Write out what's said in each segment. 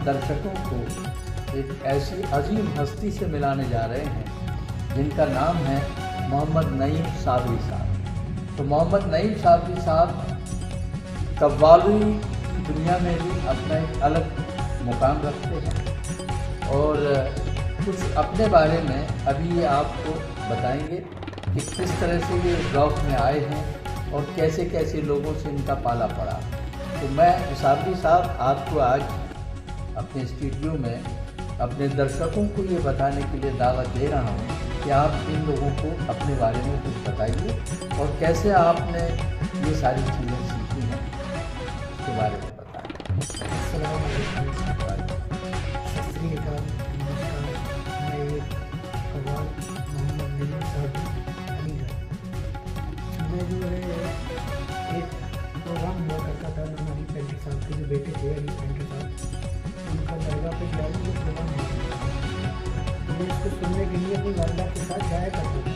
दर्शकों को एक ऐसी अजीम हस्ती से मिलाने जा रहे हैं जिनका नाम है मोहम्मद नईम साबरी साहब। तो मोहम्मद नईम साबरी साहब कव्वाली की दुनिया में भी अपना एक अलग मुकाम रखते हैं और कुछ अपने बारे में अभी ये आपको बताएंगे कि किस तरह से ये ब्लॉग में आए हैं और कैसे कैसे लोगों से इनका पाला पड़ा। तो मैं साबरी साहब आपको आज अपने स्टूडियो में अपने दर्शकों को ये बताने के लिए दावत दे रहा हूँ कि आप इन लोगों को अपने बारे में कुछ बताइए और कैसे आपने ये सारी चीज़ें सीखी हैं उसके बारे में बताएं। अस्सलाम वालेकुम, सत श्री अकाल, नमस्कार। मैं एक कव्वाल मोहम्मद नईम साबरी अलीगढ़। मैं जो है एक प्रोग्राम हुआ करता था हमारी पेंटर साहब के जो बेटे थे अली पेंटर साहब, उनका दरगाह पे जाने वो प्रोग्राम हुआ। तो मैं उसको सुनने के लिए अपनी वालदा के साथ जाया करता था।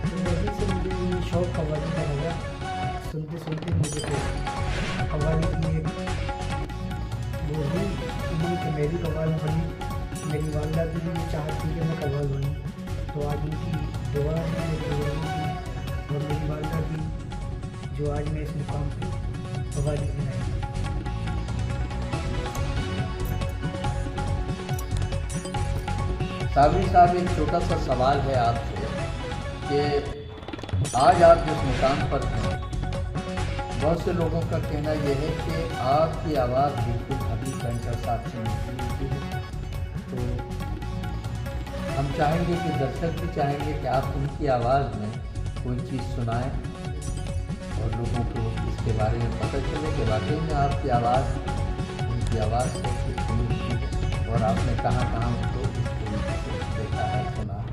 तो वहीं से मुझे ये शौक़ कव्वाली का लगा। सुनते सुनते मुझे तो कव्वाली की एक वो हुई उम्मीद कि मेरी कव्वाल बनी। मेरी वालदा की भी चाहत थी कि मैं कव्वाल बनूँ। तो आज उनकी दुआ है मेरे बुजुर्गों की और मेरी वालदा की जो आज मैं इस मुकाम पर कव्वाली की नहीं। साबरी साहब, एक छोटा सा सवाल है आपसे कि आज आप जिस मुकाम पर हैं, बहुत से लोगों का कहना यह है कि आपकी आवाज़ बिल्कुल अभी पेंटर साहब से मिलती है। तो हम चाहेंगे कि दर्शक भी चाहेंगे कि आप उनकी आवाज़ में कोई चीज़ सुनाएं और लोगों को इसके बारे में पता चले कि वाकई में आपकी आवाज़ उनकी आवाज़ से कुछ मिलती है और आपने कहाँ कहाँ उनको इस तरीके से देखा है, सुना है।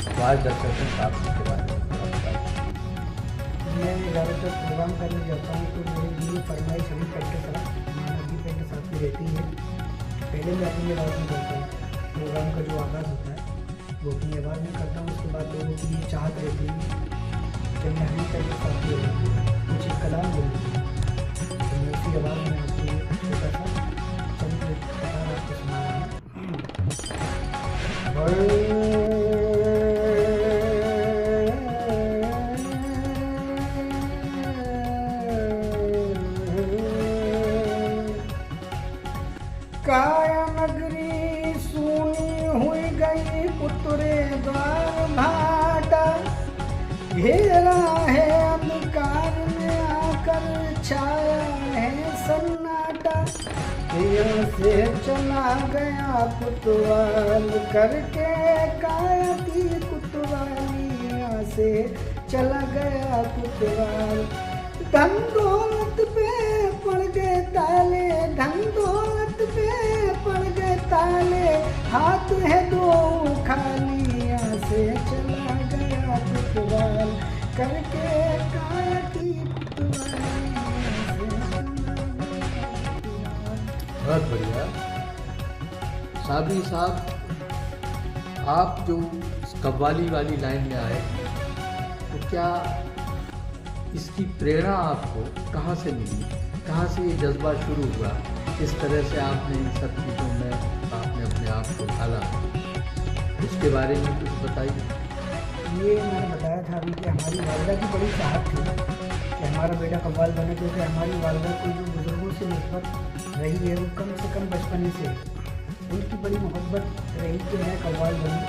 तो आज दर्शकों को आप इसके बारे में थोड़ा बताइए। मैं ज़्यादातर प्रोग्राम करने जाता हूँ तो मेरे लिए फरमाइश अभी पेंटर साहब मानवी पेंटर साहब की रहती है। पहले मैं अपनी आवाज़ में करता हूँ। प्रोग्राम का जो आगाज़ होता है वो अपनी आवाज़ में करता हूँ। उसके बाद लोगों की ये चाहत रहती है कि मैं हमें पेंटर साहब की कुछ एक कलाम बोलूँ। तो मैं उसी आवाज़ में आपको एक छोटा सा चंद कतार आपको सुना रहा हूँ। काया नगरी सुनी हुई गई पुतरे द्वार भाटा, घेरा है अंधकार में आकर छाया है सन्नाटा। यहाँ से चला गया कुतवाल करके काया की कुतवाली, यहाँ से चला गया कुतवाल। धन दौलत पे पड़ गए ताले, धन दौलत पे पड़ गए ताले, हाथ है दो खाली, यहाँ से चला गया कुतवाल करके काया की कुतवाली। बहुत बढ़िया। साबरी साहब, आप जो कव्वाली वाली लाइन में आए तो क्या इसकी प्रेरणा आपको कहाँ से मिली, कहाँ से ये जज्बा शुरू हुआ, किस तरह से आपने इन सब चीज़ों में आपने अपने आप को ढाला, उसके बारे में कुछ बताइए। ये मैंने बताया था अभी कि हमारी वालदा की बड़ी चाहत थी कि हमारा बेटा कव्वाल बने, क्योंकि हमारी वालदा को जो बुज़ुर्गों से नस्बत रही है वो कम से कम बचपन से उनकी बड़ी मोहब्बत रही कि मैं कव्वाल बनूँ।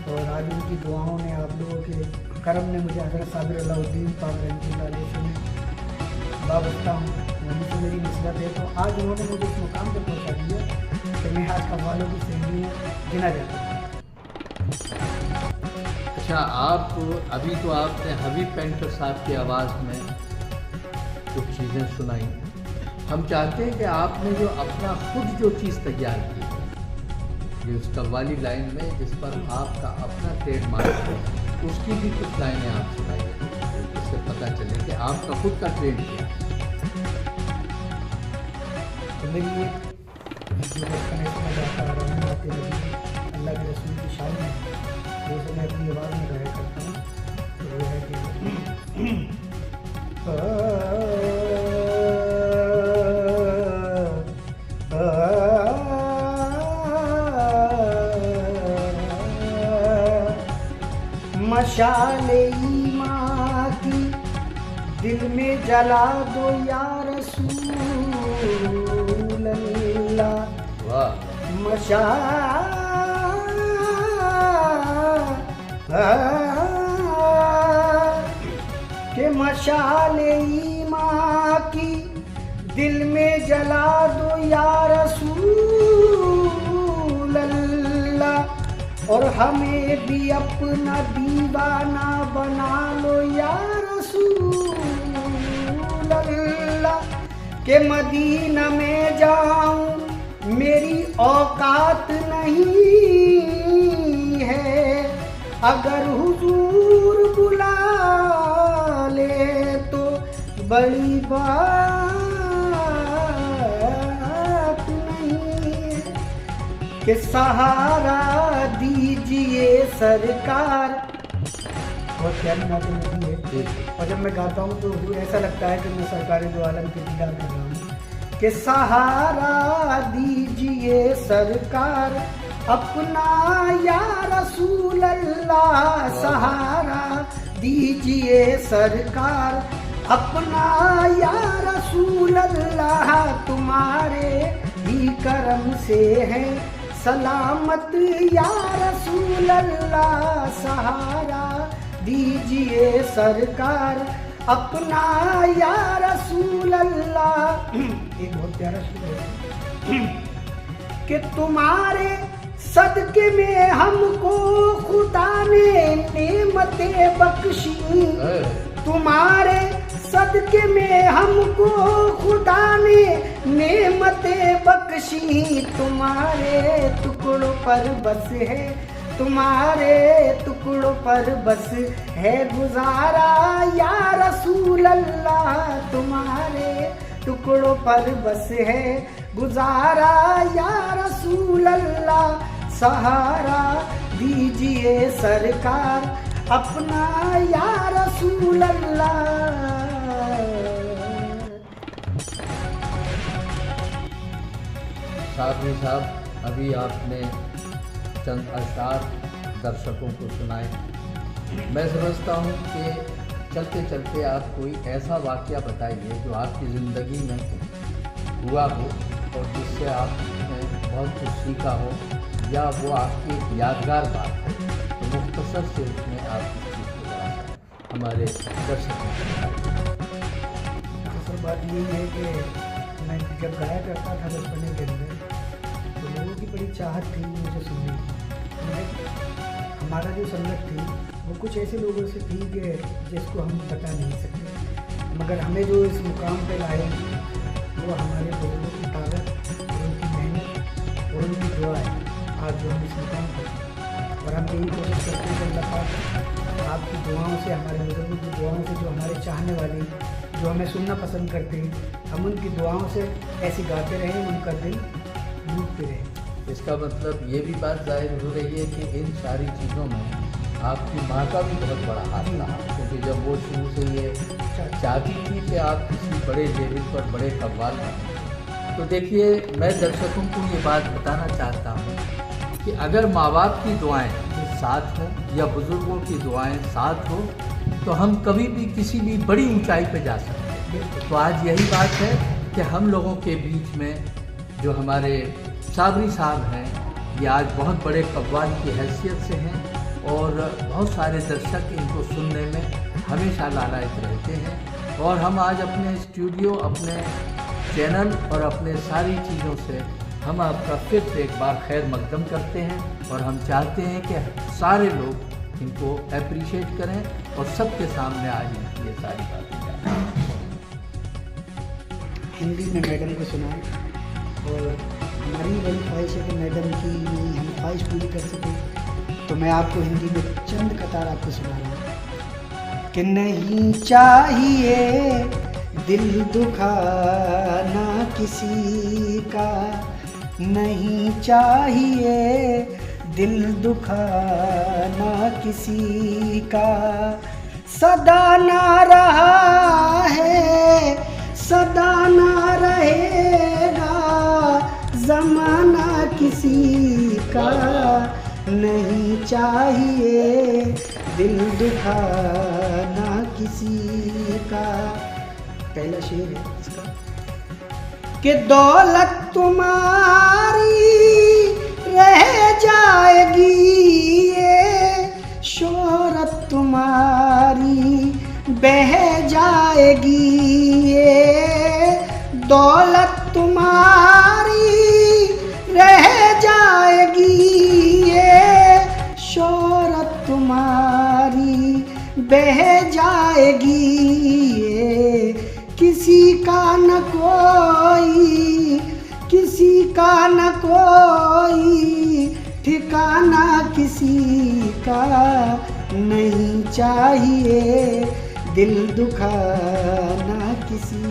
और आज उनकी दुआओं ने, आप लोगों के करम ने मुझे हज़रत साबिर अलाउद्दीन पाक रहमतुल्लाह से मैं वाबस्ता हूँ, वहीं से मेरी निस्बत है। तो आज उन्होंने मुझे इस मुकाम पर पहुँचा दिया कि मैं आज कव्वालों की श्रेणी में गिना जाता हूँ। अच्छा, आप अभी तो आपने हबीब पेंटर साहब की आवाज़ में कुछ चीज़ें सुनाई। हम चाहते हैं कि आपने जो अपना खुद जो चीज़ तैयार की है, ये उस कव्वाली लाइन में जिस पर आपका अपना ट्रेडमार्क है, उसकी भी कुछ लाइनें आप सुनाइए जिससे पता चले कि आपका खुद का ट्रेड क्या है। तो मेरी ये जो बचपन से मैं जाता आ रहा हूँ आते लगी अल्लाह के रसूल की शान में, वो से मैं अपनी आवाज़ में गाया करता हूँ। तो वो है कि आ, आ, आ, मशाले ईमान की दिल में जला दो या रसूल अल्लाह। वाह। के मशाले ईमान की दिल में जला दो या रसूल अल्लाह। और हमें भी अपना दीवाना बना लो या रसूल अल्लाह। के मदीना में जाऊं मेरी औकात नहीं है, अगर हुजूर बुला ले तो बड़ी बात नहीं है। कि सहारा दीजिए सरकार। बहुत प्यारी बातें होती है और जब मैं गाता हूँ तो ऐसा लगता है कि मैं सरकार दो आलम के दीदार कर रहा हूँ। कि सहारा दीजिए सरकार अपना या रसूल अल्लाह। सहारा दीजिए सरकार अपना या रसूल अल्लाह। तुम्हारे ही करम से है सलामत या रसूल अल्लाह। सहारा दीजिए सरकार अपना या रसूल अल्लाह। एक बहुत प्यारा शेर है कि तुम्हारे सदके में हमको खुदा ने नेमतें बख्शी। तुम्हारे सदके में हमको खुदा ने नेमतें बख्शी। तुम्हारे टुकड़ों पर बस है, तुम्हारे टुकड़ों पर बस है गुजारा या रसूल अल्लाह। तुम्हारे टुकड़ों पर बस है गुजारा या रसूल अल्लाह। सहारा दीजिए सरकार अपना या रसूल अल्लाह। साबरी साहब, अभी आपने चंद अशआर दर्शकों को सुनाए। मैं समझता हूँ कि चलते चलते आप कोई ऐसा वाक़या बताइए जो आपकी ज़िंदगी में हुआ हो और जिससे आपने बहुत कुछ सीखा हो, या वो आपकी एक यादगार बात हो। तो मुख्तसर से उसमें आप इस चीज़ को बता हमारे दर्शकों को बताइए। असल बात यही है कि मैं जब गाया करता था बचपने के अंदर तो लोगों की बड़ी चाहत थी मुझे सुनने की। हमारा जो संगत थी वो कुछ ऐसे लोगों से थी कि जिसको हम बता नहीं सकते, मगर हमें जो इस मुकाम पे लाए वो हमारे बुजुर्गों की ताकत और उनकी मेहनत और उनकी दुआ है। आज जो हम इस मुकाम पर, और हम यही कोशिश करते हैं कि अल्लाह पाक आपकी दुआओं से, हमारे बुजुर्गों की दुआओं से, जो हमारे चाहने वाले, जो हमें सुनना पसंद करते हैं, हम उनकी दुआओं से ऐसे गाते रहें, उनका दिल डूबते रहें। इसका मतलब ये भी बात जाहिर हो रही है कि इन सारी चीज़ों में आपकी माँ का भी बहुत बड़ा हाथ रहा, क्योंकि जब वो शुरू से ये चाहती थी कि आप किसी बड़े लेवल पर बड़े कव्वाल बनें। तो देखिए, मैं दर्शकों को ये बात बताना चाहता हूँ कि अगर माँ बाप की दुआएं साथ हों या बुज़ुर्गों की दुआएं साथ हों तो हम कभी भी किसी भी बड़ी ऊंचाई पे जा सकते हैं। तो आज यही बात है कि हम लोगों के बीच में जो हमारे साबरी साहब हैं, ये आज बहुत बड़े कव्वाल की हैसियत से हैं और बहुत सारे दर्शक इनको सुनने में हमेशा लालायित रहते हैं। और हम आज अपने स्टूडियो, अपने चैनल और अपने सारी चीज़ों से हम आपका फिर से एक बार खैर मकदम करते हैं और हम चाहते हैं कि सारे लोग इनको अप्रिशिएट करें और सबके सामने आज इनकी ये सारी बातें जाएं। हिंदी में मैडम को सुनाएं और हमारी बड़ी ख्वाहिश है कि मैडम की हम ख्वाहिश पूरी कर सकें। तो मैं आपको हिंदी में चंद कतार आपको सुना रहा हूँ कि नहीं चाहिए दिल दुखाना किसी का, नहीं चाहिए दिल दुखाना किसी का। सदा ना रहा है, सदा ना रहेगा ज़माना किसी का। नहीं चाहिए दिल दुखाना किसी का। पहला शेर है इसका कि दौलत तुम्हारी रह जाएगी, ये शोहरत तुम्हारी बह जाएगी, ये दौलत तुम्हारी रह जाएगी, ये शोहरत तुम्हारी बह जाएगी, ये किसी का न कोई, किसी का न कोई ठिकाना, किसी का नहीं चाहिए दिल दुखाना किसी